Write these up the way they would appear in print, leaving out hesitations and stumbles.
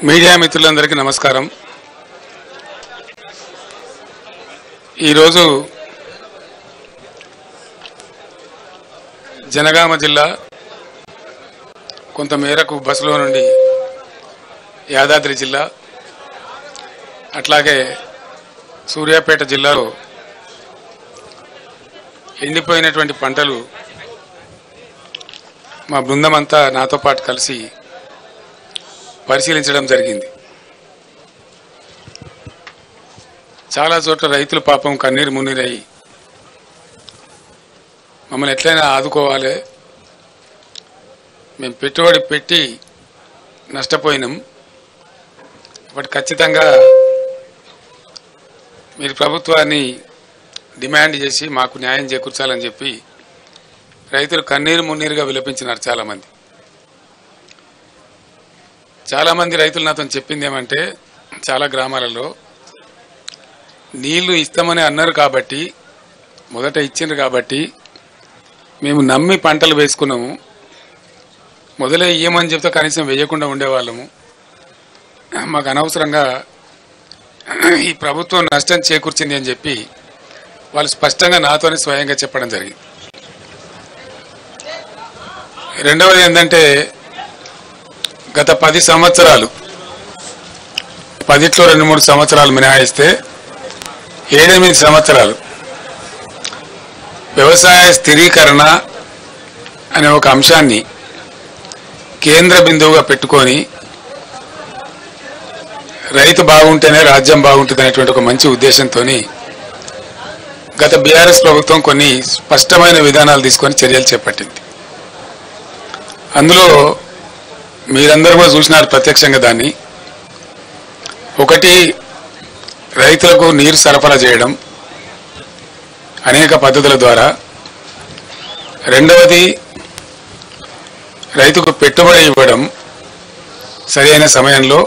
Media మిత్రులందరికీ నమస్కారం. ఈరోజు జనగామ జిల్లా కొంతమేరకు బస్సులో నుండి యాదాద్రి జిల్లా అట్లాగే సూర్యాపేట జిల్లాలో ఎండిపోయినటువంటి పంటలు మా బృందం అంతా నాతో పాటు కలిసి పరిశీలించడం జరిగింది. చాలా చోట్ల రైతులు పాపం కన్నీరు మున్నీరై మమ్మల్ని ఎట్లయినా ఆదుకోవాలి, మేము పెట్టుబడి పెట్టి నష్టపోయినాం, బట్ ఖచ్చితంగా మీరు ప్రభుత్వాన్ని డిమాండ్ చేసి మాకు న్యాయం చేకూర్చాలని చెప్పి రైతులు కన్నీరు మున్నీరుగా విలపించినారు. చాలామంది రైతులు నాతో చెప్పింది ఏమంటే, చాలా గ్రామాలలో నీళ్లు ఇస్తామని అన్నారు కాబట్టి, మొదట ఇచ్చిండ్రు కాబట్టి మేము నమ్మి పంటలు వేసుకున్నాము, మొదలే ఇయ్యమని చెప్తే కనీసం వేయకుండా ఉండేవాళ్ళము, మాకు అనవసరంగా ఈ ప్రభుత్వం నష్టం చేకూర్చింది అని చెప్పి వాళ్ళు స్పష్టంగా నాతోనే స్వయంగా చెప్పడం జరిగింది. రెండవది ఏంటంటే, గత 10 సంవత్సరాలు 10లో 2-3 సంవత్సరాలు మినహాయిస్తే 7-8 సంవత్సరాలు వ్యవసాయ స్థిరీకరణ అనే ఒక అంశాన్ని కేంద్ర బిందువుగా పెట్టుకొని రైతు బాగుంటేనే రాజ్యం బాగుంటుంది అనేటువంటి ఒక మంచి ఉద్దేశంతో గత బీఆర్ఎస్ ప్రభుత్వం కొన్ని స్పష్టమైన విధానాలు తీసుకొని చర్యలు చేపట్టింది. అందులో మీరందరూ కూడా చూసినారు ప్రత్యక్షంగా. దాన్ని ఒకటి, రైతులకు నీరు సరఫరా చేయడం అనేక పద్ధతుల ద్వారా. రెండవది, రైతుకు పెట్టుబడి ఇవ్వడం సరైన సమయంలో.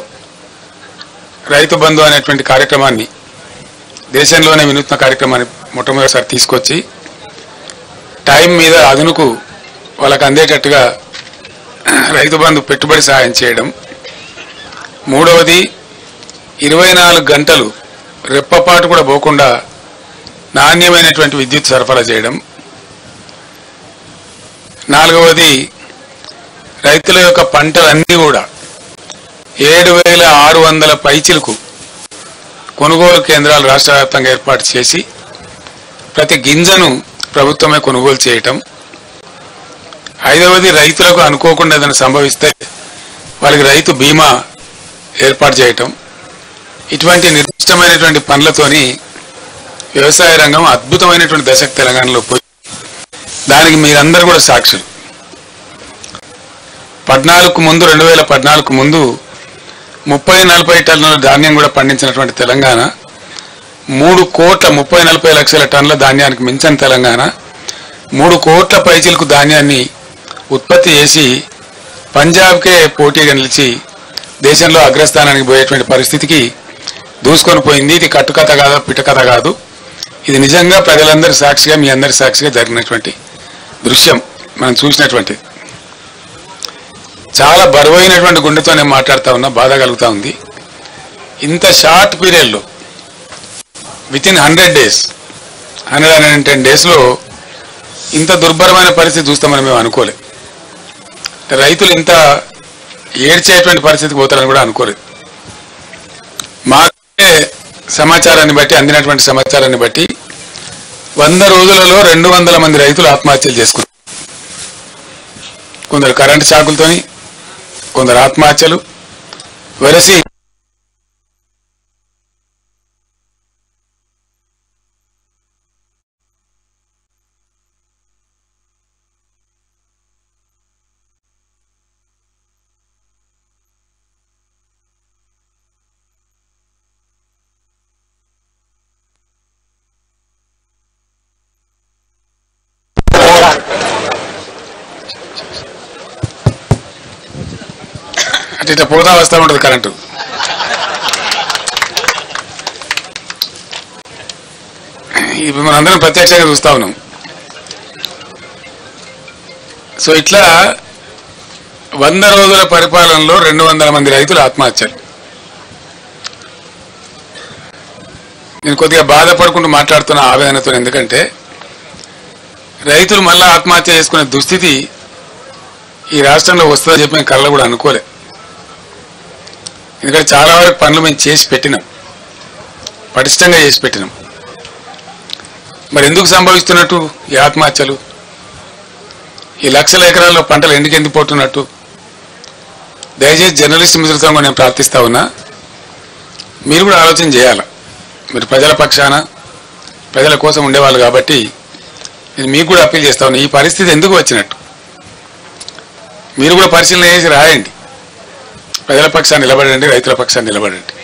రైతు బంధు అనేటువంటి కార్యక్రమాన్ని దేశంలోనే వినూత్న కార్యక్రమాన్ని మొట్టమొదటిసారి తీసుకొచ్చి టైం మీద అదునుకు వాళ్ళకు అందేటట్టుగా రైతు బంధు పెట్టుబడి సహాయం చేయడం. మూడవది, 24 గంటలు రెప్పపాటు కూడా పోకుండా నాణ్యమైనటువంటి విద్యుత్ సరఫరా చేయడం. నాలుగవది, రైతుల యొక్క పంటలన్నీ కూడా 7,600 పైచిలకు కొనుగోలు కేంద్రాలు రాష్ట్ర వ్యాప్తంగా ఏర్పాటు చేసి ప్రతి గింజను ప్రభుత్వమే కొనుగోలు చేయటం. ఐదవది, రైతులకు అనుకోకుండా ఏదైనా సంభవిస్తే వాళ్ళకి రైతు బీమా ఏర్పాటు చేయటం. ఇటువంటి నిర్దిష్టమైనటువంటి పనులతోని వ్యవసాయ రంగం అద్భుతమైనటువంటి దశకు తెలంగాణలో పోయి, దానికి మీరందరూ కూడా సాక్షులు. 2014 ముందు 30-40 టన్నుల ధాన్యం కూడా పండించినటువంటి తెలంగాణ, 3,30-40 లక్షల టన్నుల ధాన్యానికి మించిన తెలంగాణ 3 కోట్ల పైచిలకు ధాన్యాన్ని ఉత్పత్తి చేసి పంజాబ్కే పోటీగా నిలిచి దేశంలో అగ్రస్థానానికి పోయేటువంటి పరిస్థితికి దూసుకొని పోయింది. ఇది కట్టుకథ కాదు, పిట్టకథ కాదు, ఇది నిజంగా ప్రజలందరి సాక్షిగా, మీ అందరి సాక్షిగా జరిగినటువంటి దృశ్యం, మనం చూసినటువంటి. చాలా బరువైనటువంటి గుండెతో నేను మాట్లాడుతూ ఉన్నా, బాధ కలుగుతూ ఉంది. ఇంత షార్ట్ పీరియడ్లో వితిన్ 100 days 110 daysలో ఇంత దుర్భరమైన పరిస్థితి చూస్తామని మేము అనుకోలేదు. రైతులు ఇంత ఏడ్చేటువంటి పరిస్థితికి పోతారని కూడా అనుకోలేదు. మాకే సమాచారాన్ని బట్టి, అందినటువంటి సమాచారాన్ని బట్టి 100 రోజులలో 200 మంది రైతులు ఆత్మహత్యలు చేసుకున్నారు. కొందరు కరెంటు షాకులతోని, కొందరు ఆత్మహత్యలు వరసి అంటే ఇట్లా పోతా వస్తూ ఉంటుంది కరెంటు. ఇప్పుడు మనందరం ప్రత్యక్షంగా చూస్తా ఉన్నాం. సో ఇట్లా 100 రోజుల పరిపాలనలో 200 మంది రైతులు ఆత్మహత్యలు. నేను కొద్దిగా బాధపడుకుంటూ మాట్లాడుతున్న ఆవేదనతో, ఎందుకంటే రైతులు మళ్ళా ఆత్మహత్య చేసుకునే దుస్థితి ఈ రాష్ట్రంలో వస్తుందని చెప్పి మేము కళ్ళ కూడా అనుకోలే. ఎందుకంటే చాలా వరకు పనులు మేము చేసి పెట్టినాం, పటిష్టంగా చేసి పెట్టినాం. మరి ఎందుకు సంభవిస్తున్నట్టు ఈ ఆత్మహత్యలు? ఈ లక్షల ఎకరాల్లో పంటలు ఎందుకు ఎండిపోతున్నట్టు? దయచేసి జర్నలిస్ట్ మిత్రులతో నేను ప్రార్థిస్తా ఉన్నా, మీరు కూడా ఆలోచన చేయాలి. మీరు ప్రజల పక్షాన ప్రజల కోసం ఉండేవాళ్ళు కాబట్టి నేను మీకు కూడా అప్పీల్ చేస్తా ఉన్నా, ఈ పరిస్థితి ఎందుకు వచ్చినట్టు మీరు కూడా పరిశీలన చేసి రాయండి. ప్రజల పక్షాన్ని నిలబడండి, రైతుల పక్షాన్ని నిలబడండి.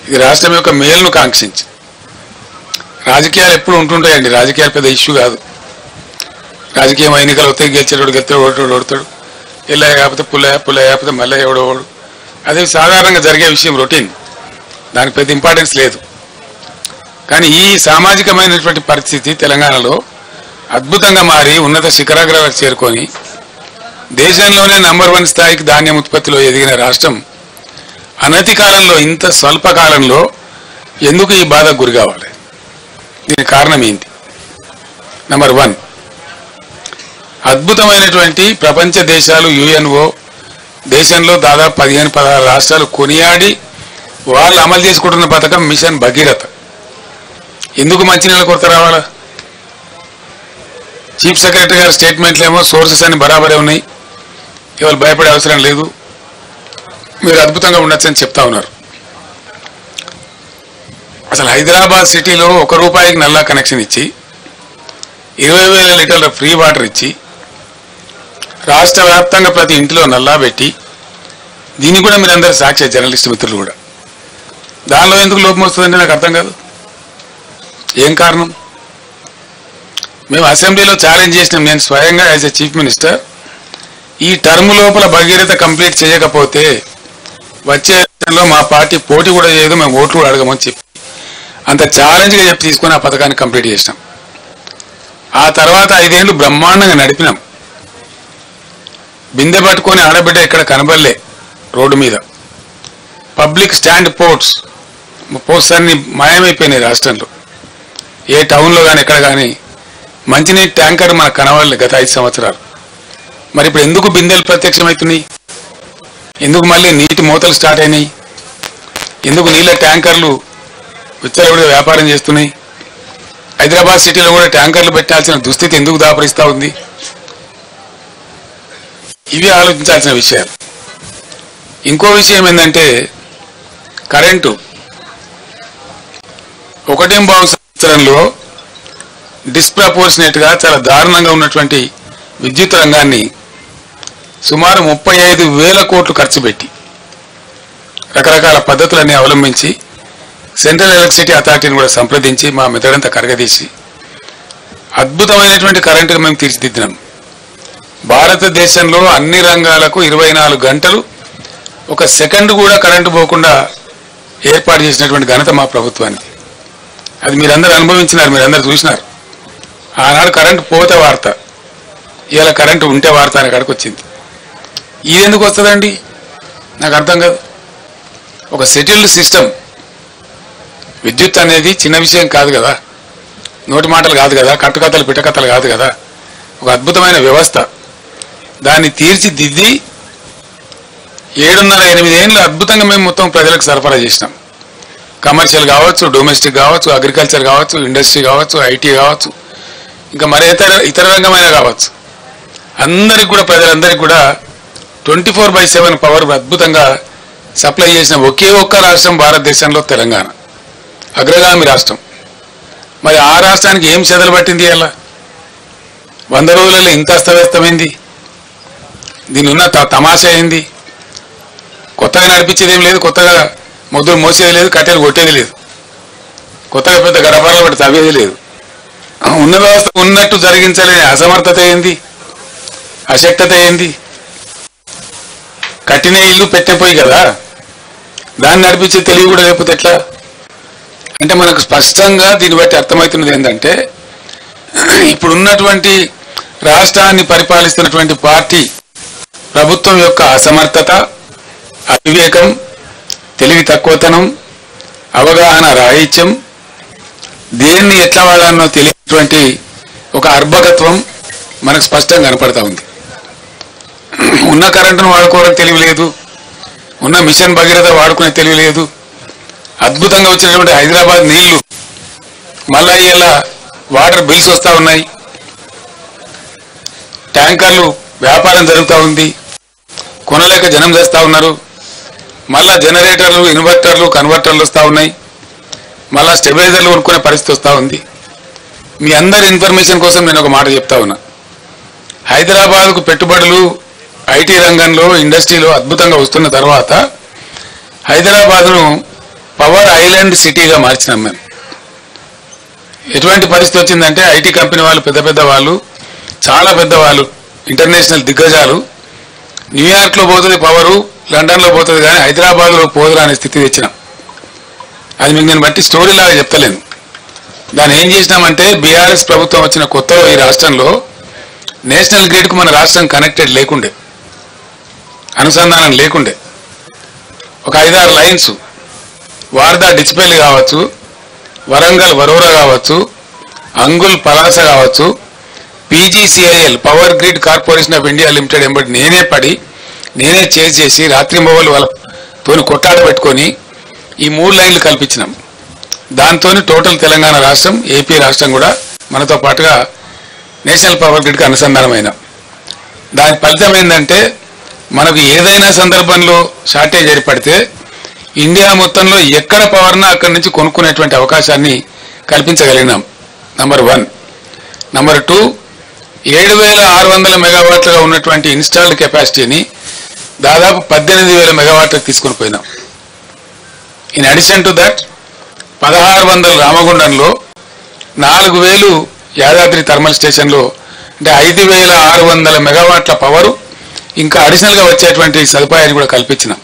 ఇది రాష్ట్రం యొక్క మేలును కాంక్షించి. రాజకీయాలు ఎప్పుడు ఉంటుంటాయండి, రాజకీయాలు పెద్ద ఇష్యూ కాదు. రాజకీయం ఎన్నికలు వస్తే గెలిచేటోడు గెలుతాడు, ఓడతాడు, ఇలా కాకపోతే పుల్ల కాకపోతే మళ్ళీ ఎవడోడు, అది సాధారణంగా జరిగే విషయం, రొటీన్, దానికి పెద్ద ఇంపార్టెన్స్ లేదు. కానీ ఈ సామాజికమైనటువంటి పరిస్థితి తెలంగాణలో అద్భుతంగా మారి ఉన్నత శిఖరాగ్రాలకు చేరుకొని దేశంలోనే నంబర్ 1 స్థాయికి ధాన్యం ఉత్పత్తిలో ఎదిగిన రాష్ట్రం అనతి కాలంలో, ఇంత స్వల్ప కాలంలో ఎందుకు ఈ బాధకు గురి కావాలి? దీనికి కారణం ఏంటి? నంబర్ 1, అద్భుతమైనటువంటి ప్రపంచ దేశాలు, యుఎన్ఓ దేశంలో దాదాపు 15-16 రాష్ట్రాలు కొనియాడి వాళ్ళు అమలు చేసుకుంటున్న పథకం మిషన్ భగీరథ. ఎందుకు మంచినీళ్ళ కొరత రావాలా? చీఫ్ సెక్రటరీ గారి స్టేట్మెంట్లు ఏమో సోర్సెస్ అన్ని బరాబరే ఉన్నాయి, ఎవరు భయపడే అవసరం లేదు, మీరు అద్భుతంగా ఉండొచ్చని చెప్తా ఉన్నారు. అసలు హైదరాబాద్ సిటీలో ₹1 నల్లా కనెక్షన్ ఇచ్చి 20,000 లీటర్ల ఫ్రీ వాటర్ ఇచ్చి రాష్ట్ర వ్యాప్తంగా ప్రతి ఇంటిలో నల్లా పెట్టి, దీన్ని కూడా మీరు అందరు సాక్షి, జర్నలిస్ట్ మిత్రులు కూడా. దానిలో ఎందుకు లోపం వస్తుందంటే నాకు అర్థం కాదు. ఏం కారణం? మేము అసెంబ్లీలో ఛాలెంజ్ చేసినాం, నేను స్వయంగా యాజ్ ఎ చీఫ్ మినిస్టర్, ఈ టర్మ్ లోపల భగీరథ కంప్లీట్ చేయకపోతే వచ్చే మా పార్టీ పోటీ కూడా చేయదు, మేము ఓట్లు కూడా అడగమని చెప్పి అంత ఛాలెంజ్గా చెప్పి తీసుకొని ఆ పథకాన్ని కంప్లీట్ చేసినాం. ఆ తర్వాత 5 ఏళ్ళు బ్రహ్మాండంగా నడిపినాం. బిందె పట్టుకొని ఆడబిడ్డ ఇక్కడ కనబడలే రోడ్డు మీద. పబ్లిక్ స్టాండ్ పోస్ట్స్ అన్ని మాయమైపోయినాయి రాష్ట్రంలో. ఏ టౌన్లో కానీ ఎక్కడ కానీ మంచినీటి ట్యాంకర్ మనకు కనబడలే గత 5 సంవత్సరాలు. మరి ఇప్పుడు ఎందుకు బిందెలు ప్రత్యక్షమవుతున్నాయి? ఎందుకు మళ్ళీ నీటి మూతలు స్టార్ట్ అయినాయి? ఎందుకు నీళ్ళ ట్యాంకర్లు విచ్చలవిడిగా వ్యాపారం చేస్తున్నాయి? హైదరాబాద్ సిటీలో కూడా ట్యాంకర్లు పెట్టాల్సిన దుస్థితి ఎందుకు దాపరిస్తూ ఉంది? ఇవి ఆలోచించాల్సిన విషయాలు. ఇంకో విషయం ఏంటంటే కరెంటు. 1.5 సంవత్సరంలో డిస్ప్రపోర్షనేట్గా చాలా దారుణంగా ఉన్నటువంటి విద్యుత్ రంగాన్ని సుమారు 35,000 కోట్లు ఖర్చు పెట్టి రకరకాల పద్ధతులన్నీ అవలంబించి సెంట్రల్ ఎలక్ట్రిసిటీ అథారిటీని కూడా సంప్రదించి మా మెదడంతా కరగదీసి అద్భుతమైనటువంటి కరెంటును మేము తీర్చిదిద్దినాం. భారతదేశంలో అన్ని రంగాలకు 24 గంటలు 1 సెకండ్ కూడా కరెంటు పోకుండా ఏర్పాటు చేసినటువంటి ఘనత మా ప్రభుత్వానికి. అది మీరందరూ అనుభవించినారు, మీరందరూ చూసినారు. ఆనాడు కరెంటు పోతే వార్త, ఇవాళ కరెంటు ఉంటే వార్త అనే కాడికి వచ్చింది. ఇది ఎందుకు వస్తుందండి నాకు అర్థం కాదు. ఒక సెటిల్డ్ సిస్టమ్. విద్యుత్ అనేది చిన్న విషయం కాదు కదా, నోటి మాటలు కాదు కదా, కట్టుకథలు పిట్టకథలు కాదు కదా, ఒక అద్భుతమైన వ్యవస్థ. దాన్ని తీర్చిదిద్ది 7.5-8 ఏళ్ళు అద్భుతంగా మేము మొత్తం ప్రజలకు సరఫరా చేసినాం. కమర్షియల్ కావచ్చు, డొమెస్టిక్ కావచ్చు, అగ్రికల్చర్ కావచ్చు, ఇండస్ట్రీ కావచ్చు, ఐటీ కావచ్చు, ఇంకా మరే ఇతర రంగమైన కావచ్చు, అందరికి కూడా ప్రజలందరికీ కూడా 24/7 పవర్ అద్భుతంగా సప్లై చేసిన ఒకే ఒక్క రాష్ట్రం భారతదేశంలో తెలంగాణ, అగ్రగామి రాష్ట్రం. మరి ఆ రాష్ట్రానికి ఏం చెదలు పట్టింది? అలా 100 రోజులలో ఇంత అస్తవ్యస్తమైంది. దీని ఉన్న తమాషా ఏంది? కొత్తగా నడిపించేది ఏం లేదు, కొత్తగా మొద్దులు మోసేది లేదు, కట్టెలు కొట్టేది లేదు, కొత్తగా పెద్ద గడపడలు పట్టి తవ్వేది లేదు. ఉన్న వ్యవస్థ ఉన్నట్టు జరిగించలేని అసమర్థత ఏంది, అశక్తత ఏంది? కట్టిన ఇల్లు పెట్టిపోయి కదా, దాన్ని నడిపించే తెలివి కూడా లేకపోతే ఎట్లా? అంటే మనకు స్పష్టంగా దీన్ని బట్టి అర్థమవుతున్నది ఏంటంటే, ఇప్పుడున్నటువంటి రాష్ట్రాన్ని పరిపాలిస్తున్నటువంటి పార్టీ ప్రభుత్వం యొక్క అసమర్థత, అవివేకం, తెలివి తక్కువతనం, అవగాహన రాహిత్యం, దేన్ని ఎట్లా వాడాలనో తెలియనటువంటి ఒక అర్భకత్వం మనకు స్పష్టంగా కనపడతా ఉంది. ఉన్న కరెంటును వాడుకోవడం తెలివి లేదు, ఉన్న మిషన్ భగీరథ వాడుకునే తెలివి లేదు. అద్భుతంగా వచ్చినటువంటి హైదరాబాద్ నీళ్లు మళ్ళా ఇలా వాటర్ బిల్స్ వస్తూ ఉన్నాయి, ట్యాంకర్లు వ్యాపారం జరుగుతూ ఉంది, కొనలేక జనం చేస్తూ ఉన్నారు. మళ్ళా జనరేటర్లు, ఇన్వర్టర్లు, కన్వర్టర్లు వస్తూ ఉన్నాయి, మళ్ళా స్టెబిలైజర్లు కొనుక్కునే పరిస్థితి వస్తూ ఉంది. మీ అందరి ఇన్ఫర్మేషన్ కోసం నేను ఒక మాట చెప్తా ఉన్నా. హైదరాబాద్కు పెట్టుబడులు ఐటీ రంగంలో, ఇండస్ట్రీలో అద్భుతంగా వస్తున్న తర్వాత హైదరాబాద్ను పవర్ ఐలాండ్ సిటీగా మార్చినాం మేము. ఎటువంటి పరిస్థితి వచ్చిందంటే ఐటీ కంపెనీ వాళ్ళు, పెద్ద పెద్ద వాళ్ళు, చాలా పెద్దవాళ్ళు, ఇంటర్నేషనల్ దిగ్గజాలు, న్యూయార్క్లో పోతుంది పవరు, లండన్లో పోతుంది, కానీ హైదరాబాద్లో పోదురా అనే స్థితి తెచ్చినాం. అది మీకు నేను బట్టి స్టోరీలాగా చెప్తలేను. దాన్ని ఏం చేసినామంటే బీఆర్ఎస్ ప్రభుత్వం వచ్చిన కొత్తలో ఈ రాష్ట్రంలో నేషనల్ గ్రిడ్కు మన రాష్ట్రం కనెక్టెడ్ లేకుండే, అనుసంధానం లేకుండే. ఒక 5-6 లైన్స్ వార్దా డిచ్పల్లి కావచ్చు, వరంగల్ వరోరా కావచ్చు, అంగుల్ పలాస కావచ్చు, PGCIL power grid corporation of India limited ఎంబడి నేనే చేసి రాత్రింబవళ్ళు వాళ్ళతోని కొట్టాట పెట్టుకొని ఈ 3 లైన్లు కల్పించినాం. దాంతో టోటల్ తెలంగాణ రాష్ట్రం, ఏపీ రాష్ట్రం కూడా మనతో పాటుగా నేషనల్ పవర్ గ్రిడ్కి అనుసంధానమైన. దాని ఫలితం ఏంటంటే మనకు ఏదైనా సందర్భంలో షార్టేజ్ ఏర్పడితే ఇండియా మొత్తంలో ఎక్కడ పవర్నా అక్కడి నుంచి కొనుక్కునేటువంటి అవకాశాన్ని కల్పించగలిగినాం. నంబర్ 1. నంబర్ 2, 7,600 మెగావాట్లుగా ఉన్నటువంటి ఇన్స్టాల్డ్ కెపాసిటీని దాదాపు 18,000 మెగావాట్లకు తీసుకుని పోయినాం. In addition to that 1,600 రామగుండంలో, 4,000 Yadadri thermal స్టేషన్లో, అంటే 5,600 మెగావాట్ల పవరు ఇంకా అడిషనల్గా వచ్చేటువంటి సదుపాయాన్ని కూడా కల్పించినాం.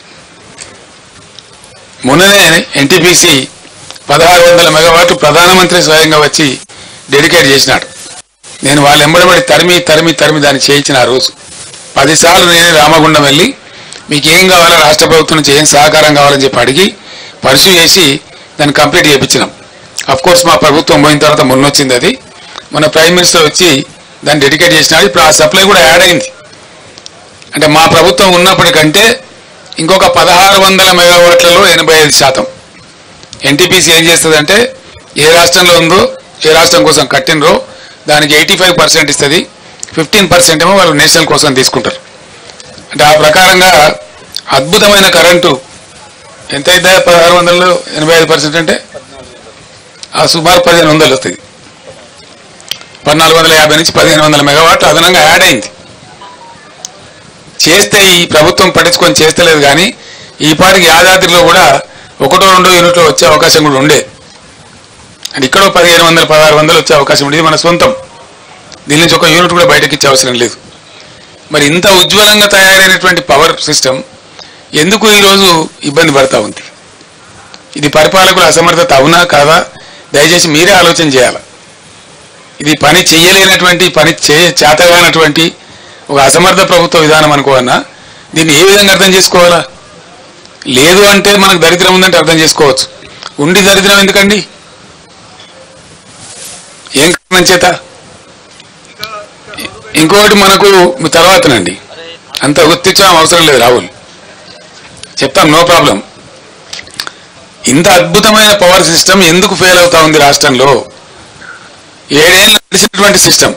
మొన్ననే ఎన్టీపీసీ 1,600 మెగావాట్లు ప్రధానమంత్రి స్వయంగా వచ్చి డెడికేట్ చేసినాడు. నేను వాళ్ళు ఎంబడబడి తరిమి దాన్ని చేయించిన ఆ రోజు 10 సార్లు నేనే రామగుండం వెళ్ళి మీకు ఏం కావాలో రాష్ట్ర ప్రభుత్వం నుంచి ఏం సహకారం కావాలని చెప్పి అడిగి పర్సూ చేసి దాన్ని కంప్లీట్ చేయించినాం. అఫ్కోర్స్ మా ప్రభుత్వం పోయిన తర్వాత మొన్న వచ్చింది అది. మన ప్రైమ్ మినిస్టర్ వచ్చి దాన్ని డెడికేట్ చేసినాడు. ఇప్పుడు ఆ సప్లై కూడా యాడ్ అయింది. అంటే మా ప్రభుత్వం ఉన్నప్పటికంటే ఇంకొక 1,600 మెగావాట్లలో 85%. ఎన్టీపీసీ ఏం చేస్తుందంటే ఏ రాష్ట్రంలో ఉందో, ఏ రాష్ట్రం కోసం కట్టినరో దానికి 85% ఇస్తుంది, 15% ఏమో వాళ్ళు నేషనల్ కోసం తీసుకుంటారు. అంటే ఆ ప్రకారంగా అద్భుతమైన కరెంటు ఎంత అయితే 1,600లో 85% అంటే ఆ సుమారు 1,500 వస్తుంది. 1,450 నుంచి 1,500 మెగావాట్లు అదనంగా యాడ్ అయింది. చేస్తే ఈ ప్రభుత్వం పట్టించుకొని చేస్తలేదు, కానీ ఈ పాటికి యాదాద్రిలో కూడా 1-2 యూనిట్లు వచ్చే అవకాశం కూడా ఉండే. అంటే ఇక్కడ 1,500, 1,600 వచ్చే అవకాశం ఉండేది మన సొంతం. దీని నుంచి ఒక యూనిట్ కూడా బయటకి ఇచ్చే అవసరం లేదు. మరి ఇంత ఉజ్వలంగా తయారైనటువంటి పవర్ సిస్టమ్ ఎందుకు ఈరోజు ఇబ్బంది పడతా ఉంది? ఇది పరిపాలకుల అసమర్థత అవునా కాదా? దయచేసి మీరే ఆలోచన చేయాలి. ఇది పని చేయలేనటువంటి, పని చేతగానటువంటి ఒక అసమర్థ ప్రభుత్వ విధానం అనుకోవన్నా దీన్ని ఏ విధంగా అర్థం చేసుకోవాలా? లేదు అంటే మనకు దరిద్రం ఉందంటే అర్థం చేసుకోవచ్చు. ఉండి దరిద్రం ఎందుకండి? ఏం కారణం చేత? ఇంకొకటి మనకు తర్వాతనండి, అంత గుర్తించడం అవసరం లేదు, రాహుల్ చెప్తాం, నో ప్రాబ్లం. ఇంత అద్భుతమైన పవర్ సిస్టమ్ ఎందుకు ఫెయిల్ అవుతా ఉంది రాష్ట్రంలో? 7 ఏళ్ళు నడిచినటువంటి సిస్టమ్,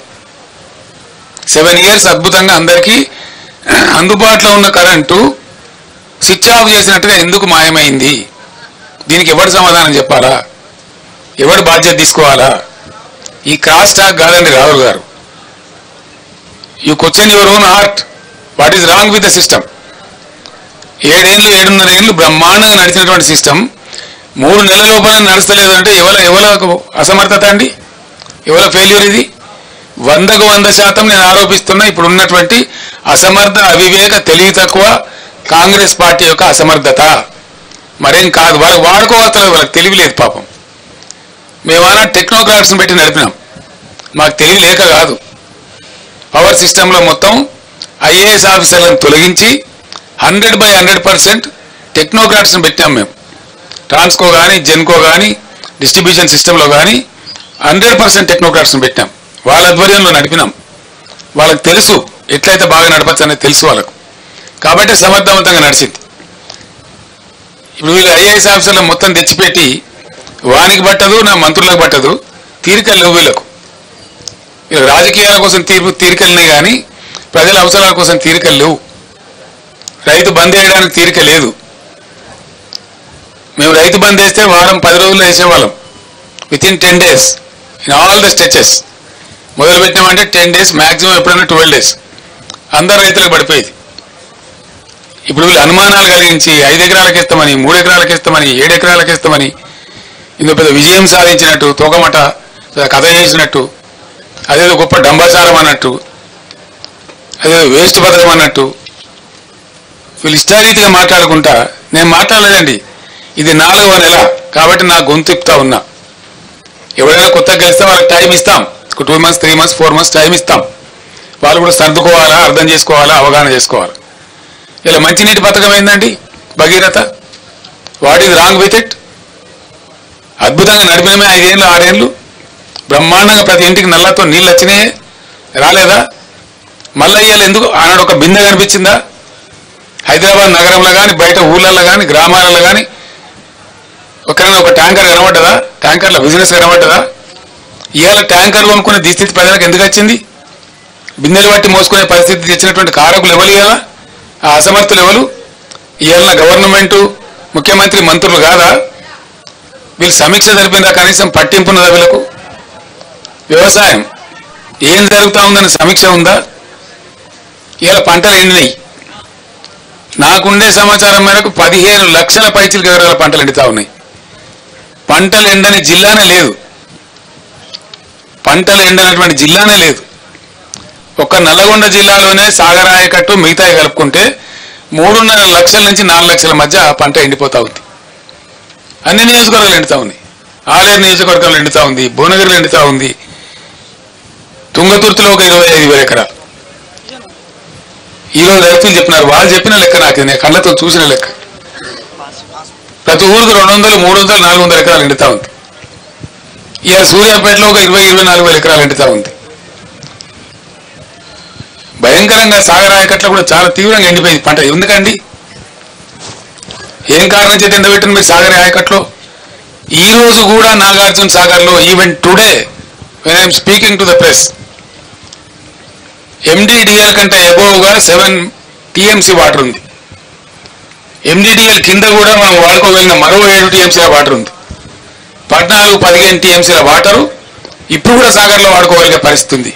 7 ఇయర్స్ అద్భుతంగా అందరికీ అందుబాటులో ఉన్న కరెంటు స్విచ్ ఆఫ్ చేసినట్టుగా ఎందుకు మాయమైంది? దీనికి ఎవరు సమాధానం చెప్పాలా? ఎవరు బాధ్యత తీసుకోవాలా? ఈ క్రాస్ టాక్ కాదండి రాహుల్ గారు. You question your own heart, what is wrong with the system? 7 ఏళ్ళు 7.5 ఏళ్ళు బ్రహ్మాండంగా నడిచినటువంటి సిస్టమ్ 3 నెలల లోపల నడుస్తలేదు అంటే ఎవరికి అసమర్థత అండి? ఎవరి ఫెయిల్యూర్ ఇది? 100కు 100% నేను ఆరోపిస్తున్నా ఇప్పుడు ఉన్నటువంటి అసమర్థ, అవివేక, తెలివి తక్కువ కాంగ్రెస్ పార్టీ యొక్క అసమర్థత, మరేం కాదు. వాళ్ళకి వాడుకోవాలి, వాళ్ళకి తెలివి లేదు పాపం. మేమన్నా టెక్నోక్రాట్స్ని పెట్టి నడిపినాం, మాకు తెలివి లేక కాదు. పవర్ సిస్టంలో మొత్తం ఐఏఎస్ ఆఫీసర్లను తొలగించి 100% టెక్నోక్రాట్స్ని పెట్టాం మేము. ట్రాన్స్కో కానీ, జెన్కో కానీ, డిస్ట్రిబ్యూషన్ సిస్టంలో కానీ 100% టెక్నోక్రాట్స్ని పెట్టాం. వాళ్ళ ఆధ్వర్యంలో నడిపినాం. వాళ్ళకి తెలుసు ఎట్లయితే బాగా నడపచ్చు అనేది తెలుసు వాళ్ళకు. కాబట్టి సమర్థవంతంగా నడిచింది. ఇప్పుడు వీళ్ళు ఐఏఎస్ ఆఫీసర్లు మొత్తం తెచ్చిపెట్టి వానికి పట్టదు, నా మంత్రులకు పట్టదు, తీరికలు లేవు వీళ్ళకు. వీళ్ళు రాజకీయాల కోసం తీరికలున్నాయి కానీ ప్రజల అవసరాల కోసం తీరికలు లేవు. రైతు బంద్ వేయడానికి తీరిక లేదు. మేము రైతు బంద్ వేస్తే వారం 10 రోజుల్లో వేసేవాళ్ళం. Within 10 days in all the stitches. మొదలు పెట్టినామంటే 10 days, మ్యాక్సిమం ఎప్పుడైనా 12 days అందరు రైతులకు పడిపోయేది. ఇప్పుడు వీళ్ళు అనుమానాలు కలిగించి 5 ఎకరాలకు ఇస్తామని, 3 ఎకరాలకు ఇస్తామని, 7 ఎకరాలకు ఇస్తామని ఇందులో పెద్ద విజయం సాధించినట్టు, తోకమట కథ చేసినట్టు, అదేదో గొప్ప డంబాచారం అన్నట్టు, అదేదో వేస్ట్ పథకం అన్నట్టు వీళ్ళు ఇష్టారీతిగా మాట్లాడుకుంటా. నేను మాట్లాడలేదండి. ఇది 4వ నెల కాబట్టి నా గొంతుప్తా ఉన్నా. ఎవరైనా కొత్తగా గెలిస్తే వాళ్ళకి టైం ఇస్తాం. 2 months, 3 months, 4 months టైం ఇస్తాం. వాళ్ళు కూడా సర్దుకోవాలా, అర్థం చేసుకోవాలా, అవగాహన చేసుకోవాలి. ఇలా మంచినీటి పథకం ఏందండి Bhagiratha? What is wrong with it? అద్భుతంగా నడిపినమే 5 ఏళ్ళు 6 ఏళ్ళు బ్రహ్మాండంగా ప్రతి ఇంటికి నల్లతో నీళ్ళు వచ్చినాయే, రాలేదా? మళ్ళీ ఇవాళ ఎందుకు ఆనాడు ఒక బిందె కనిపించిందా? హైదరాబాద్ నగరంలో కానీ, బయట ఊళ్ళల్లో కానీ, గ్రామాలలో కానీ ఒకరైనా ఒక ట్యాంకర్ కనబడ్డదా? ట్యాంకర్ల బిజినెస్ కనబడ్డదా? ఇవాళ ట్యాంకర్ కొనుక్కునే దుస్థితి ప్రజలకు ఎందుకు వచ్చింది? బిందెలు బట్టి మోసుకునే పరిస్థితి తెచ్చినటువంటి కారకులు ఎవరు? ఇవాళ ఆ అసమర్థులు ఎవరు? ఇవాళ గవర్నమెంటు, ముఖ్యమంత్రి, మంత్రులు కాదా? వీళ్ళు సమీక్ష జరిపినా కనీసం పట్టింపున్నదా వీళ్ళకు? వ్యవసాయం ఏం జరుగుతూ ఉందని సమీక్ష ఉందా? ఇవాళ పంటలు ఎండినాయి. నాకుండే సమాచారం మేరకు 15 లక్షల పైచిలకు ఎకరాల పంటలు ఎండుతా ఉన్నాయి. పంటలు ఎండని జిల్లానే లేదు. పంటలు ఎండనటువంటి జిల్లానే లేదు. ఒక్క నల్లగొండ జిల్లాలోనే సాగర్ ఆయకట్టు మిగతాయి కలుపుకుంటే 3.5 లక్షల నుంచి 4 లక్షల మధ్య పంట ఎండిపోతా ఉంది. అన్ని నియోజకవర్గాలు ఎండుతా ఉంది. ఆలేరు నియోజకవర్గంలో ఎండుతా ఉంది, భువనగిరిలో ఎండుతా ఉంది, తుంగతుర్తిలో ఒక 25,000 ఎకరాలు. ఈరోజు రైతులు చెప్పినారు, వాళ్ళు చెప్పిన లెక్క నాకు నేను కళ్ళతో చూసిన లెక్క. ప్రతి ఊరికి 200, 300, 400 ఎకరాలు ఎండుతా ఉంది. ఇక సూర్యాపేటలో ఒక 20-24 వేల ఎకరాలు ఎండుతా ఉంది. భయంకరంగా సాగర్ ఆయకట్లో కూడా చాలా తీవ్రంగా ఎండిపోయింది పంట. ఎందుకండి? ఏం కారణం చేత ఎండబెట్టింది మీరు సాగర్ ఆయకట్లో? ఈ రోజు కూడా నాగార్జున సాగర్లో even today when I'm speaking to the press, MDDL కంటే అబోవ్గా 7 TMC వాటర్ ఉంది. MDDL కింద కూడా మనం వాడుకోగలిగిన మరో 7 TMC వాటర్ ఉంది. 14-15 TMC వాటరు ఇప్పుడు కూడా సాగర్లో వాడుకోగలిగే పరిస్థితి ఉంది.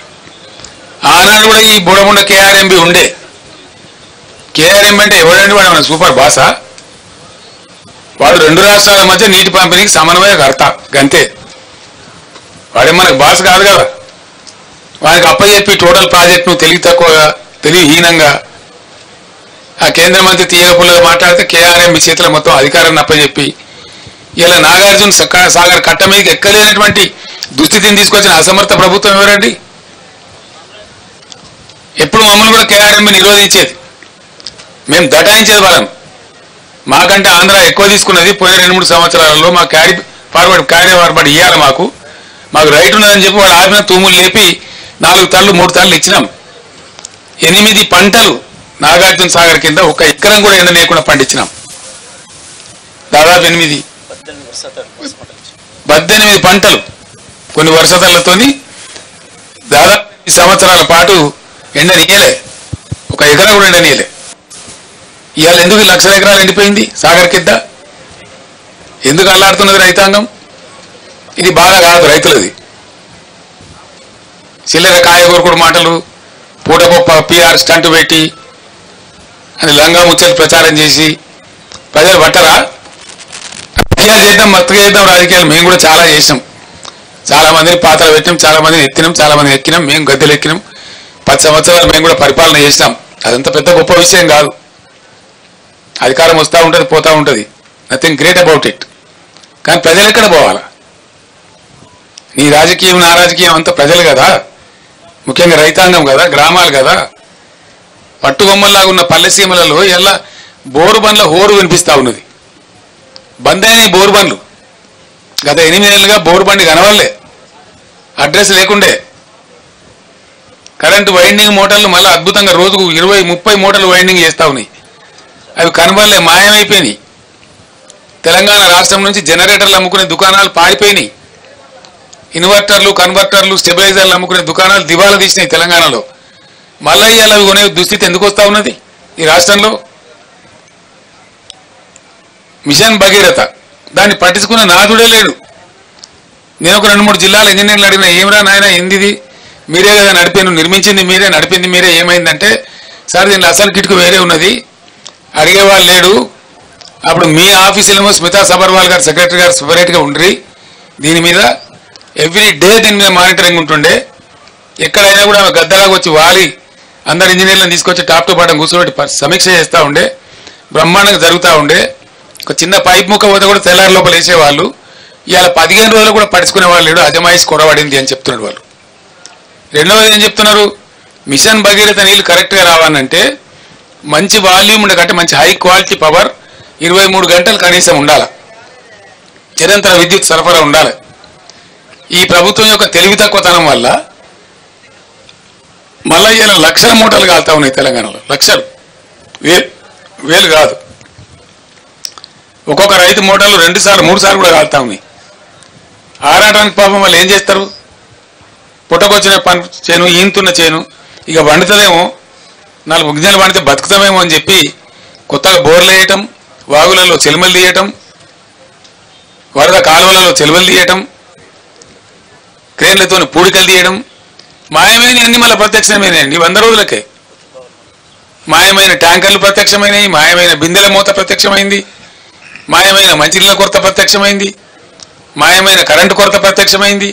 ఆనాడు కూడా ఈ బుడముండ KRMB ఉండే. KRMB అంటే ఎవడండి? వాడు మన సూపర్ బాసా? వాడు 2 రాష్ట్రాల మధ్య నీటి పంపిణీకి సమన్వయకర్త గంతే. వాడే మనకు బాస్ కాదు కదా. వానికి అప్పచెప్పి టోటల్ ప్రాజెక్టును తక్కువగా, హీనంగా ఆ కేంద్ర మంత్రి తీయపుల్లగా మాట్లాడితే KRMB చేతిలో మొత్తం అధికారాన్ని అప్పచెప్పి ఇలా నాగార్జున సాగర్ కట్ట మీదకి ఎక్కలేనటువంటి దుస్థితిని తీసుకొచ్చిన అసమర్థ ప్రభుత్వం ఎవరండి? ఎప్పుడు మమ్మల్ని కూడా KRMB నిరోధించేది, మేము దటాయించేది వాళ్ళం. మాకంటే ఆంధ్ర ఎక్కువ తీసుకున్నది. పోయిన 2-3 సంవత్సరాలలో మా క్యారీ ఫార్వర్డ్ ఇవ్వాలి, మాకు రైట్ ఉన్నదని చెప్పి వాళ్ళు ఆపిన తూములు లేపి 4 తళ్ళు 3 తళ్ళు ఇచ్చినాం. 8 పంటలు నాగార్జున సాగర్ కింద 1 ఎకరం కూడా ఎండ లేకుండా పండించినాం. దాదాపు 18 పంటలు కొన్ని వర్షాలతోని దాదాపు 8 సంవత్సరాల పాటు ఎండనీయలే, 1 ఎకరం కూడా ఎండనీయలే. ఇవాళ ఎందుకు లక్షల ఎకరాలు ఎండిపోయింది సాగర్ కింద? ఎందుకు అల్లాడుతున్నది రైతాంగం? ఇది బాధ కాదు రైతులది. చిల్లర కాయగూరకుడు మాటలు, పూటగొప్ప PR స్టంట్ పెట్టి అని లంగా ముచ్చలు ప్రచారం చేసి ప్రజలు పట్టరా? చేద్దాం, మత్తుగా చేద్దాం రాజకీయాలు. మేము కూడా చాలా చేసాం. చాలా మందిని పాత్రలు పెట్టినాం, చాలా మందిని ఎత్తినాం, చాలా మందిని ఎక్కినాం, మేము గద్దెలు ఎక్కినాం. 10 సంవత్సరాలు మేము కూడా పరిపాలన చేసినాం. అదంతా పెద్ద గొప్ప విషయం కాదు. అధికారం వస్తూ ఉంటుంది, పోతూ ఉంటుంది, నథింగ్ గ్రేట్ అబౌట్ ఇట్. కానీ ప్రజలు ఎక్కడ పోవాలా? నీ రాజకీయం నా రాజకీయం అంతా ప్రజలు కదా, ముఖ్యంగా రైతాంగం కదా, గ్రామాలు కదా. పట్టుబొమ్మలాగా ఉన్న పల్లె సీమలలో ఎలా బోరు బండ్ల హోరు వినిపిస్తూ ఉన్నది. బంద్ అయినాయి బోరు బండ్లు. గత 8 నెలలుగా బోరు బండి కనవల్లే, అడ్రస్ లేకుండే. కరెంటు వైండింగ్ మోటార్లు మళ్ళీ అద్భుతంగా రోజుకు 20-30 మోటార్లు వైండింగ్ చేస్తూ ఉన్నాయి. అవి కనవల్లే, మాయమైపోయినాయి. తెలంగాణ రాష్ట్రం నుంచి జనరేటర్లు అమ్ముకునే దుకాణాలు పారిపోయినాయి. ఇన్వర్టర్లు, కన్వర్టర్లు, స్టెబిలైజర్లు అమ్ముకునే దుకాణాలు దివాలా తీసినాయి తెలంగాణలో. మళ్ళీ ఇవాళ అవి కొనే దుస్థితి ఎందుకు వస్తూ ఉన్నది ఈ రాష్ట్రంలో? మిషన్ భగీరథ దాన్ని పట్టించుకున్న నాదుడే లేడు. నేను ఒక 2-3 జిల్లాల ఇంజనీర్లు అడిగిన, ఏమరా నాయన ఏందిది, మీరే కదా నడిపాను, నిర్మించింది మీరే, నడిపింది మీరే, ఏమైందంటే సార్ దీనిలో అసలు కిటుకు వేరే ఉన్నది, అడిగేవాళ్ళు లేడు. అప్పుడు మీ ఆఫీసులేమో స్మితా సబర్వాల్ గారు సెక్రటరీ గారు సపరేట్గా ఉండ్రి, దీని మీద ఎవ్రీ డే దీని మీద మానిటరింగ్ ఉంటుండే. ఎక్కడైనా కూడా గద్దలాగా వచ్చి వాలి అందరు ఇంజనీర్లను తీసుకొచ్చి టాప్ టు బాటం కూర్చోబెట్టి సమీక్ష చేస్తూ ఉండే, బ్రహ్మాండంగా జరుగుతూ ఉండే. ఒక చిన్న పైప్ ముక్క పోతే కూడా తెల్లారి లోపల వేసేవాళ్ళు. ఇవాళ 15 రోజులు కూడా పడుచుకునే వాళ్ళు లేడు, అజమాయిష్ కొరబడింది అని చెప్తున్నాడు వాళ్ళు. రెండవది ఏం చెప్తున్నారు, మిషన్ భగీరథ నీళ్ళు కరెక్ట్గా రావాలంటే మంచి వాల్యూమ్ ఉండే కంటే మంచి హై క్వాలిటీ పవర్ 23 గంటలు కనీసం ఉండాలి, నిరంతర విద్యుత్ సరఫరా ఉండాలి. ఈ ప్రభుత్వం యొక్క తెలివి తక్కువతనం వల్ల మళ్ళీ ఇలా లక్షల మూటలు కాలుతా ఉన్నాయి తెలంగాణలో. లక్షలు, వేలు కాదు. ఒక్కొక్క రైతు మూటలు 2 సార్లు 3 సార్లు కూడా కాలుతా ఉన్నాయి. ఆరాటానికి పాపం వాళ్ళు ఏం చేస్తారు, పుట్టకొచ్చిన పని చేను, ఈంతున్న చేను ఇక వండుతుందేమో, 4 గింజలు పండితే బతుకుతామేమో అని చెప్పి కొత్తగా బోర్లు వేయటం, వాగులలో చెలుమలు తీయటం, వరద కాలువలలో చెలుమలు తీయటం, క్రేన్లతో పూడికలు తీయడం, మాయమైన అన్ని మళ్ళీ ప్రత్యక్షమైనాయండి 100 రోజులకే. మాయమైన ట్యాంకర్లు ప్రత్యక్షమైనవి, మాయమైన బిందెల మూత ప్రత్యక్షమైంది, మాయమైన మంచినీళ్ళ కొరత ప్రత్యక్షమైంది, మాయమైన కరెంటు కొరత ప్రత్యక్షమైంది,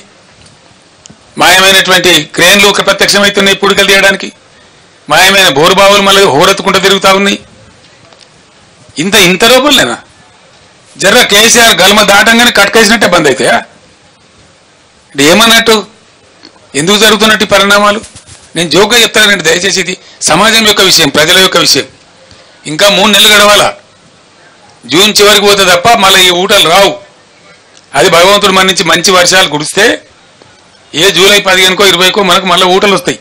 మాయమైనటువంటి క్రేన్లు ప్రత్యక్షమవుతున్నాయి పూడికలు తీయడానికి, మాయమైన బోరుబావులు మళ్ళీ హోరెత్తుకుంటూ తిరుగుతూ ఉన్నాయి. ఇంత లోపలనేనా? జర్ర కేసీఆర్ గల్మ దాటంగానే కట్కేసినట్టే బంద్ అవుతాయా? ఏమన్నట్టు, ఎందుకు జరుగుతున్నట్టు పరిణామాలు? నేను జోక్గా చెప్తానండి, దయచేసి ఇది సమాజం యొక్క విషయం, ప్రజల యొక్క విషయం. ఇంకా 3 నెలలు గడవాలా, జూన్ చివరికి పోతే తప్ప మళ్ళీ ఈ ఊటలు రావు. అది భగవంతుడు మన నుంచి మంచి వర్షాలు కురిస్తే ఏ జూలై 15కో 20కో మనకు మళ్ళీ ఊటలు వస్తాయి.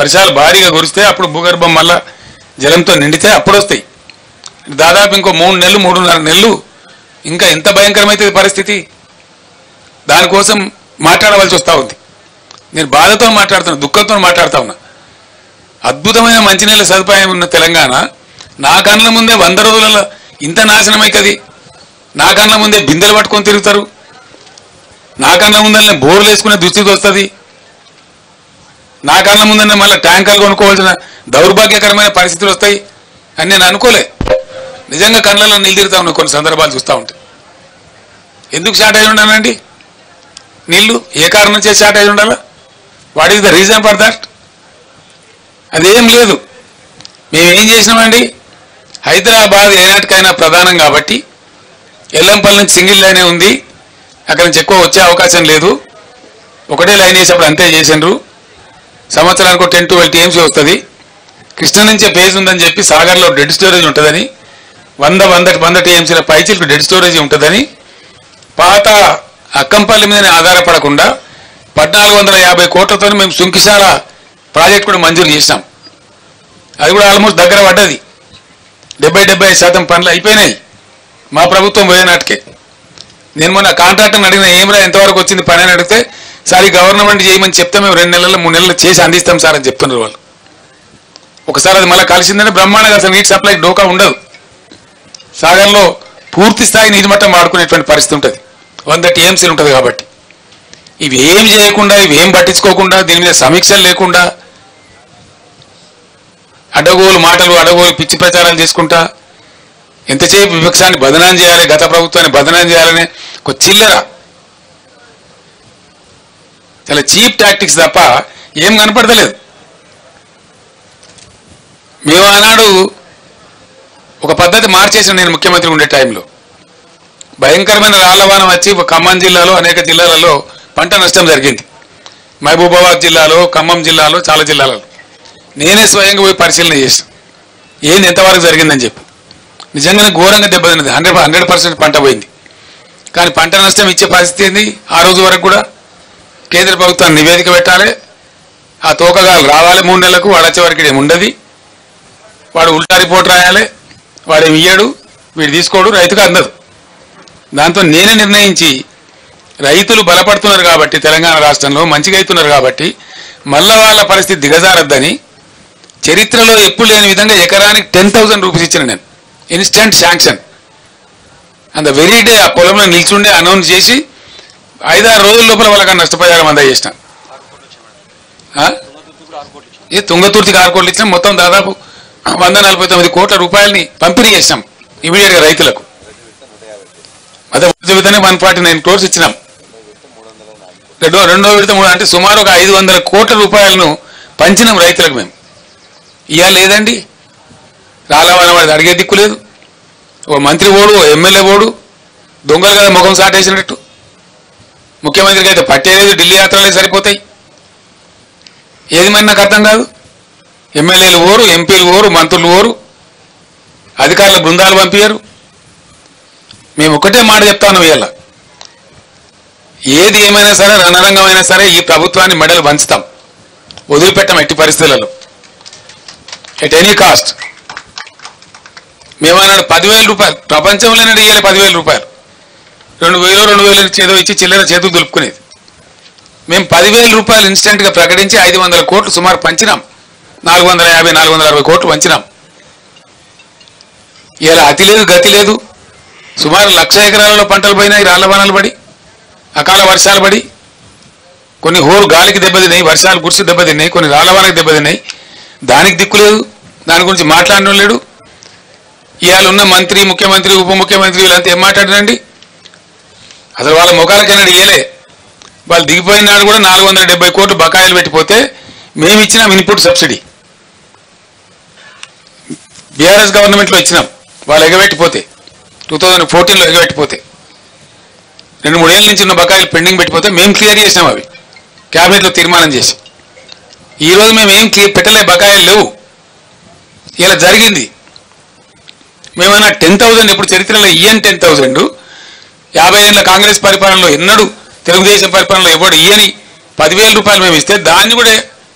వర్షాలు భారీగా కురిస్తే అప్పుడు భూగర్భం మళ్ళా జలంతో నిండితే అప్పుడు వస్తాయి. దాదాపు ఇంకో 3 నెలలు 3.5 నెలలు ఇంకా ఎంత భయంకరమైతే పరిస్థితి. దానికోసం మాట్లాడవలసి వస్తూ ఉంది. నేను బాధతో మాట్లాడుతున్నా, దుఃఖంతో మాట్లాడుతూ ఉన్నా. అద్భుతమైన మంచినీళ్ళ సదుపాయం ఉన్న తెలంగాణ నా కళ్ళ ముందే 100 రోజులలో ఇంత నాశనం అవుతుంది. నా కళ్ళ ముందే బిందెలు పట్టుకొని తిరుగుతారు, నా కళ్ళ ముందరనే బోర్లు వేసుకునే దుస్థితి వస్తుంది, నా కళ్ళ ముందరనే మళ్ళీ ట్యాంకర్లు కొనుక్కోవాల్సిన దౌర్భాగ్యకరమైన పరిస్థితులు వస్తాయి అని నేను అనుకోలే. నిజంగా కళ్ళలో నీళ్ళు తిరుగుతా ఉన్నాయి కొన్ని సందర్భాలు చూస్తూ ఉంటాయి. ఎందుకు షార్ట్ అయి ఉండాలండి నీళ్లు? ఏ కారణం చేసి షార్ట్ అయి ఉండాలా? What is the reason for that? అదేం లేదు. మేమేం చేసినామండి, హైదరాబాద్ ఏనాటికైనా ప్రధానం కాబట్టి ఎల్లంపల్లి నుంచి సింగిల్ లైనే ఉంది, అక్కడి నుంచి ఎక్కువ వచ్చే అవకాశం లేదు. ఒకటే లైన్ వేసేప్పుడు అంతే చేసిండ్రు. సంవత్సరానికి 10-12 TMC వస్తుంది. కృష్ణ నుంచే పేజ్ ఉందని చెప్పి సాగర్లో డెడ్ స్టోరేజ్ ఉంటుందని, 100 TMCల పైచిలకు డెడ్ స్టోరేజ్ ఉంటుందని, పాత అక్కంపల్లి మీదనే ఆధారపడకుండా 1450 కోట్లతో మేము సుంకిశాల ప్రాజెక్ట్ కూడా మంజూరు చేసినాం. అది కూడా ఆల్మోస్ట్ దగ్గర పడ్డది. 70-75% పనులు అయిపోయినాయి మా ప్రభుత్వం పోయేనాటికే. నేను మొన్న కాంట్రాక్టర్ని అడిగిన, ఏమరా ఎంతవరకు వచ్చింది పని అని అడిగితే, సార్ గవర్నమెంట్ చేయమని చెప్తే మేము 2 నెలలు 3 నెలలు చేసి అందిస్తాం సార్ అని చెప్తున్నారు వాళ్ళు. ఒకసారి అది మళ్ళీ కలిసిందంటే బ్రహ్మాండంగా అసలు నీటి సప్లై డోకా ఉండదు. సాగర్లో పూర్తి స్థాయి నీటి మట్టం వాడుకునేటువంటి పరిస్థితి ఉంటుంది, 100 TMCలు ఉంటుంది. కాబట్టి ఇవి ఏం చేయకుండా, ఇవి ఏం పట్టించుకోకుండా, దీని మీద సమీక్షలు లేకుండా అడ్డగోలు మాటలు, అడ్డగోలు పిచ్చి ప్రచారాలు చేసుకుంటా ఎంతసేపు విపక్షాన్ని బదనాం చేయాలి, గత ప్రభుత్వాన్ని బదనాం చేయాలని ఒక చిల్లర చాలా చీప్ టాక్టిక్స్ తప్ప ఏం కనపడతలేదు. మేము ఆనాడు ఒక పద్ధతి మార్చేసిన, నేను ముఖ్యమంత్రి ఉండే టైంలో భయంకరమైన రాళ్లవానం వచ్చి ఖమ్మం జిల్లాలో అనేక జిల్లాలలో పంట నష్టం జరిగింది. మహబూబాబాద్ జిల్లాలో, ఖమ్మం జిల్లాలో, చాలా జిల్లాలలో నేనే స్వయంగా పోయి పరిశీలన చేసాను ఏంది ఎంతవరకు జరిగిందని చెప్పి. నిజంగానే ఘోరంగా దెబ్బతిన్నది. 100% పంట పోయింది. కానీ పంట నష్టం ఇచ్చే పరిస్థితి ఏంది? ఆ రోజు వరకు కూడా కేంద్ర ప్రభుత్వాన్ని నివేదిక పెట్టాలి, ఆ తోకగాలు రావాలి 3 నెలలకు, వాడు వచ్చే వరకు ఏమి ఉండదు, వాడు ఉల్టా రిపోర్ట్ రాయాలి, వాడేమి ఇయ్యాడు, వీడు తీసుకోడు, రైతుకు అందదు. దాంతో నేనే నిర్ణయించి రైతులు బలపడుతున్నారు కాబట్టి తెలంగాణ రాష్ట్రంలో మంచిగా అవుతున్నారు కాబట్టి మళ్ళా వాళ్ళ పరిస్థితి దిగజారద్దని చరిత్రలో ఎప్పుడు లేని విధంగా ఎకరానికి 10,000 రూపీస్ ఇచ్చిన నేను, ఇన్స్టెంట్ శాంక్షన్. అంత వెరీ డే ఆ పొలంలో నిల్చుండే అనౌన్స్ చేసి 5-6 రోజుల లోపల వాళ్ళకి నష్టపరిహారం అందజేసిన. ఏ తుంగతుర్తికి 6 కోట్లు ఇచ్చినాం. మొత్తం దాదాపు 149 కోట్ల రూపాయలని పంపిణీ చేసినాం ఇమీడియట్గా రైతులకు. అదే విధంగా 149 crores ఇచ్చినాం. రెండో విడత అంటే సుమారు ఒక 500 కోట్ల రూపాయలను పంచినాం రైతులకు మేము. ఇవాళ లేదండి, రాలవని వాడిది అడిగే దిక్కు లేదు. ఓ మంత్రి ఓడు, ఓ ఎమ్మెల్యే ఓడు, దొంగలు కదా ముఖం సాటేసినట్టు. ముఖ్యమంత్రికి అయితే పట్టేలేదు, ఢిల్లీ యాత్రలే సరిపోతాయి. ఏది మరి నాకు అర్థం కాదు. ఎమ్మెల్యేలు ఓరు, ఎంపీలు ఓరు, మంత్రులు ఓరు, అధికారుల బృందాలు పంపించారు. మేము ఒకటే మాట చెప్తాను, ఇవాళ ఏది ఏమైనా సరే రణరంగమైనా సరే ఈ ప్రభుత్వాన్ని మెడలు వంచుతాం, వదిలిపెట్టాం ఎట్టి పరిస్థితులలో, ఎట్ ఎనీ కాస్ట్. మేమన్నాడు 10,000 రూపాయలు ప్రపంచంలోనే ఇవ్వాలి, 10,000 రూపాయలు, 2,000 చేదో ఇచ్చి చిల్లర చేతులు దులుపుకునేది. మేము 10,000 రూపాయలు ఇన్స్టెంట్గా ప్రకటించి 500 కోట్లు సుమారు పంచినాం. 450-460 కోట్లు పంచినాం. ఇలా అతి లేదు గతి లేదు. సుమారు 1,00,000 ఎకరాలలో పంటలు పోయినాయి, రాళ్ల వానలు పడి, అకాల వర్షాలు పడి, కొన్ని హోరు గాలికి దెబ్బతిన్నాయి, వర్షాలు గుర్సి దెబ్బతిన్నాయి, కొన్ని రాళ్ల వానకి దెబ్బతిన్నాయి. దానికి దిక్కు లేదు, దాని గురించి మాట్లాడడం లేడు. ఇవాళ ఉన్న మంత్రి, ముఖ్యమంత్రి, ఉప ముఖ్యమంత్రి వీళ్ళంతా ఏం మాట్లాడినండి? అసలు వాళ్ళ ముఖాలకైనా ఇయ్యలే. వాళ్ళు దిగిపోయిన నాడు కూడా 470 కోట్లు బకాయిలు పెట్టిపోతే మేము ఇచ్చినాం ఇన్పుట్ సబ్సిడీ. బీఆర్ఎస్ గవర్నమెంట్లో ఇచ్చినాం. వాళ్ళు ఎగబెట్టిపోతే 2014లో ఎగబెట్టిపోతే 2-3 ఏళ్ళ నుంచి ఉన్న బకాయిలు పెండింగ్ పెట్టిపోతే మేము క్లియర్ చేసినాం అవి క్యాబినెట్లో తీర్మానం చేసి. ఈరోజు మేము ఏం పెట్టలే, బకాయిలు లేవు. ఇలా జరిగింది. మేమన్నా 10,000 ఇప్పుడు చరిత్రలో ఇయ్యని 10,000 50 ఏళ్ళ కాంగ్రెస్ పరిపాలనలో ఎన్నడూ తెలుగుదేశం పరిపాలనలో ఎవడు ఇయ్యని 10,000 రూపాయలు మేము ఇస్తే దాన్ని కూడా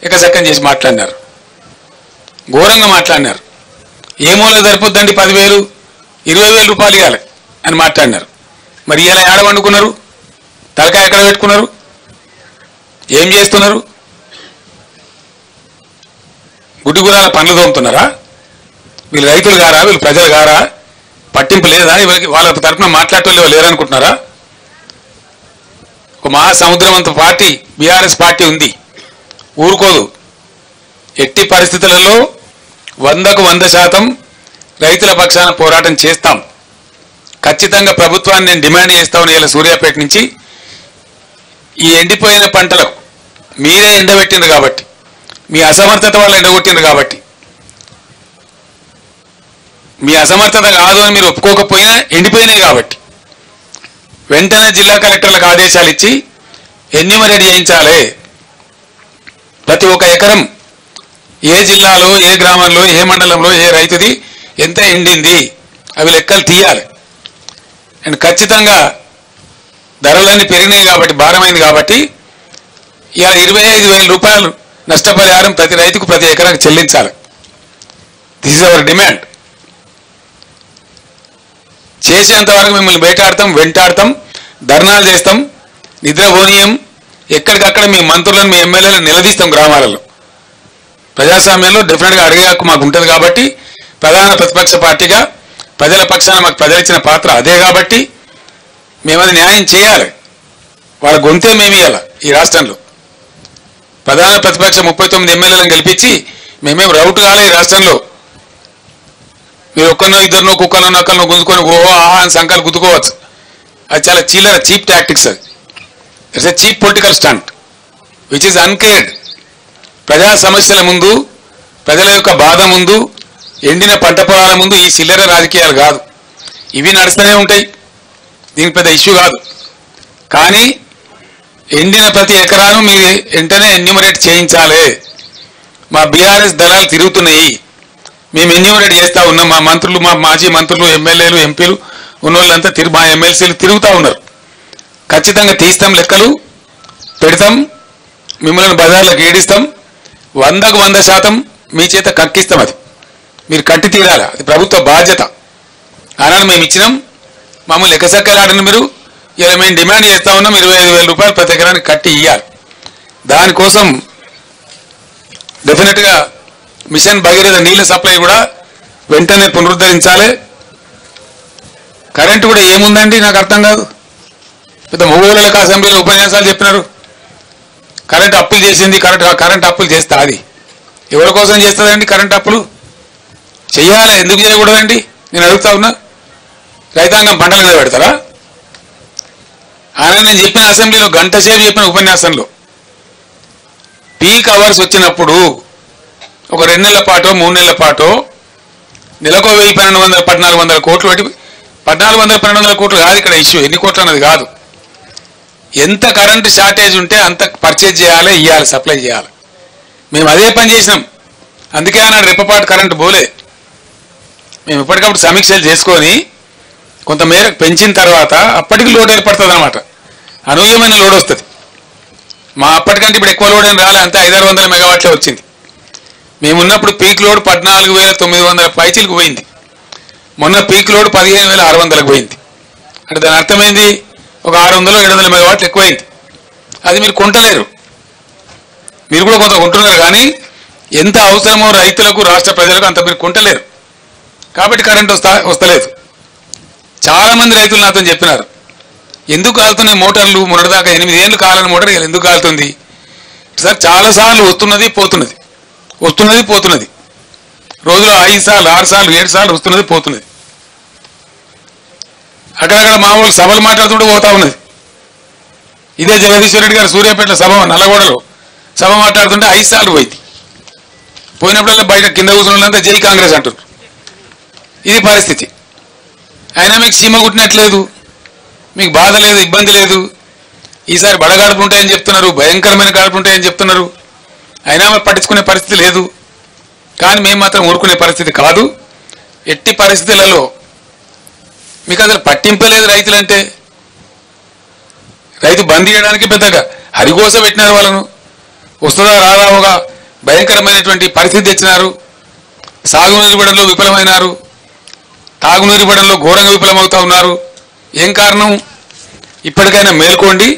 ఎకసక్కం చేసి మాట్లాడినారు, ఘోరంగా మాట్లాడినారు. ఏ మూల సరిపోద్దండి 10,000, 20,000 రూపాయలు ఇవ్వాలి అని మాట్లాడినారు. మరి ఇలా ఏడ వండుకున్నారు? తలకాయ ఎక్కడ పెట్టుకున్నారు? ఏం చేస్తున్నారు? గుడ్డిగురాల పనులు తోముతున్నారా? వీళ్ళు రైతులు గారా? వీళ్ళు ప్రజలు గారా? పట్టింపు లేదా? వాళ్ళ తరఫున మాట్లాడటం లేరనుకుంటున్నారా? ఒక మహాసముద్రం అంత పార్టీ బీఆర్ఎస్ పార్టీ ఉంది, ఊరుకోదు. ఎట్టి పరిస్థితులలో 100కు 100% రైతుల పక్షాన పోరాటం చేస్తాం. ఖచ్చితంగా ప్రభుత్వాన్ని నేను డిమాండ్ చేస్తామని ఇలా సూర్యాపేట నుంచి ఈ ఎండిపోయిన పంటలకు మీరే ఎండబెట్టిండ్రు కాబట్టి, మీ అసమర్థత వల్ల ఎండగొట్టిండ్రు కాబట్టి, మీ అసమర్థత కాదు అని మీరు ఒప్పుకోకపోయినా ఎండిపోయినాయి కాబట్టి వెంటనే జిల్లా కలెక్టర్లకు ఆదేశాలు ఇచ్చి ఎన్యూమరేట్ చేయించాలి. ప్రతి ఒక్క ఎకరం ఏ జిల్లాలో, ఏ గ్రామంలో, ఏ మండలంలో, ఏ రైతుది ఎంత ఎండింది అవి లెక్కలు తీయాలి. అండ్ ఖచ్చితంగా ధరలన్నీ పెరిగినాయి కాబట్టి, భారమైంది కాబట్టి ఇలా 25,000 రూపాయలు నష్టపరిహారం ప్రతి రైతుకు ప్రతి ఎకరానికి చెల్లించాలి. This is our demand. చేసేంత వరకు మిమ్మల్ని వేటాడతాం, వెంటాడతాం, ధర్నాలు చేస్తాం, నిద్రపోనీయం. ఎక్కడికక్కడ మీ మంత్రులను, మీ ఎమ్మెల్యేలను నిలదీస్తాం. గ్రామాలలో ప్రజాస్వామ్యంలో డెఫినెట్గా అడిగే హక్కు మాకు ఉంటుంది కాబట్టి, ప్రధాన ప్రతిపక్ష పార్టీగా ప్రజల పక్షాన మాకు ప్రజలు ఇచ్చిన పాత్ర అదే కాబట్టి మేమది న్యాయం చేయాలి. వాళ్ళ గొంతే మేము ఇవ్వాలి. ఈ రాష్ట్రంలో ప్రధాన ప్రతిపక్ష 39 ఎమ్మెల్యేలను గెలిపించి మేమేం రౌట్ కాలే. ఈ రాష్ట్రంలో మీరు ఒక్కరినో ఇద్దరినో కుక్కనో నక్కలను గుంజుకొని ఓహో ఆహా అని సంఖ్యలు గుద్దుకోవచ్చు. అది చాలా చిల్లర, చీప్ టాక్టిక్స్. అది it's a cheap political stunt which is uncared. ప్రజా సమస్యల ముందు, ప్రజల యొక్క బాధ ముందు, ఎండిన పంట పొలాల ముందు ఈ చిల్లర రాజకీయాలు కాదు. ఇవి నడుస్తూనే ఉంటాయి, దీనికి పెద్ద ఇష్యూ కాదు. కానీ ఎండిన ప్రతి ఎకరాను మీరు వెంటనే ఎన్యూమరేట్ చేయించాలి. మా బీఆర్ఎస్ దళాలు తిరుగుతున్నాయి, మేము ఎన్యూమరేట్ చేస్తూ ఉన్నాం, మా మంత్రులు, మా మాజీ మంత్రులు, ఎమ్మెల్యేలు, ఎంపీలు ఉన్నోళ్ళంతా మా ఎమ్మెల్సీలు తిరుగుతూ ఉన్నారు. ఖచ్చితంగా తీస్తాం, లెక్కలు పెడతాం, మిమ్మల్ని బజార్లకు ఏడిస్తాం, 100కు 100% మీ చేత కక్కిస్తాం. అది మీరు కట్టి తీరాలి, అది ప్రభుత్వ బాధ్యత. ఆనాడు మేము ఇచ్చినాం, మమ్మల్ని ఎక్కసెక్కలాడిన మీరు. ఇలా మేము డిమాండ్ చేస్తా ఉన్నాం 25,000 రూపాయలు ప్రతి ఎకరానికి కట్టి ఇవ్వాలి. దానికోసం డెఫినెట్గా మిషన్ భగీరథ నీళ్ళ సప్లై కూడా వెంటనే పునరుద్ధరించాలి. కరెంటు కూడా ఏముందండి నాకు అర్థం కాదు. పెద్ద మూగోళ్ళకి అసెంబ్లీలో ఉపన్యాసాలు చెప్పినారు. కరెంట్ అప్పులు చేసింది, కరెంట్ అప్పులు చేస్తా. అది ఎవరి కోసం చేస్తుందండి? కరెంట్ అప్పులు చెయ్యాలి, ఎందుకు చేయకూడదండి? నేను అడుగుతా ఉన్నా. రైతాంగం పంటల మీద పెడతారా? ఆయన నేను చెప్పిన అసెంబ్లీలో గంట సేపు చెప్పిన ఉపన్యాసంలో పీక్ అవర్స్ వచ్చినప్పుడు ఒక 2 నెలల పాటో 3 నెలల పాటో నెలకో 1,100-1,400 కోట్లు పెట్టి 1,400-1,200 కోట్లు కాదు ఇక్కడ ఇష్యూ, ఎన్ని కోట్లు అన్నది కాదు. ఎంత కరెంటు షార్టేజ్ ఉంటే అంత పర్చేజ్ చేయాలి, ఇవ్వాలి, సప్లై చేయాలి. మేము అదే పని చేసినాం. అందుకే ఆనాడు రెప్పపాటు కరెంటు పోలే. మేము ఇప్పటికప్పుడు సమీక్షలు చేసుకొని కొంత మేరకు పెంచిన తర్వాత అప్పటికి లోడ్ ఏర్పడుతుంది అన్నమాట. అనూహ్యమైన లోడ్ వస్తుంది. మా అప్పటికంటే ఇప్పుడు ఎక్కువ లోడ్ ఏం రాలే, అంతే 500-600 మెగావాట్లే వచ్చింది. మేమున్నప్పుడు పీక్ లోడ్ 14,900 పైచీలకు పోయింది. మొన్న పీక్ లోడ్ 15,600లకు పోయింది. అంటే దాని అర్థమైంది ఒక 600-700 మెగావాట్లు ఎక్కువైంది. అది మీరు కొంటలేరు. మీరు కూడా కొంత కొంటున్నారు, కానీ ఎంత అవసరమో రైతులకు, రాష్ట్ర ప్రజలకు అంత మీరు కొంటలేరు. కాబట్టి కరెంట్ వస్తలేదు. చాలామంది రైతులు నాతో చెప్పినారు, ఎందుకు కాలుతున్నాయి మోటార్లు? మొన్నటిదాకా 8 ఏళ్ళు కాలని మోటార్ ఎందుకు కాలుతుంది సార్? చాలాసార్లు వస్తున్నది పోతున్నది, వస్తున్నది పోతున్నది. రోజులో 5 సార్లు 6 సార్లు 7 సార్లు వస్తున్నది పోతున్నది. అక్కడక్కడ మామూలు సభలు మాట్లాడుతుంటూ పోతా ఉన్నది. ఇదే జగదీశ్వర్ రెడ్డి గారు సూర్యాపేటలో సభ, నల్లగొండలో సభ మాట్లాడుతుంటే 5 సార్లు పోయింది. పోయినప్పుడల్లా బయట కింద కూర్చున్నదంతా జై కాంగ్రెస్ అంటున్నారు. ఇది పరిస్థితి. అయినా మీకు సీమ కుట్టినట్లేదు, మీకు బాధ లేదు, ఇబ్బంది లేదు. ఈసారి బడగాడుపు ఉంటాయని చెప్తున్నారు, భయంకరమైన గాడుపు ఉంటాయని చెప్తున్నారు. అయినా మరి పట్టించుకునే పరిస్థితి లేదు. కానీ మేము మాత్రం ఊరుకునే పరిస్థితి కాదు. ఎట్టి పరిస్థితులలో మీకు అసలు పట్టింపలేదు రైతులంటే. రైతు బంద్ చేయడానికి పెద్దగా హరిగోస పెట్టినారు వాళ్ళను. వస్తుందా రాదా ఒక భయంకరమైనటువంటి పరిస్థితి తెచ్చినారు. సాగునీరు ఇవ్వడంలో విఫలమైనారు, తాగునీరు ఇవ్వడంలో ఘోరంగా విఫలమవుతా ఉన్నారు. ఏం కారణం? ఇప్పటికైనా మేల్కోండి.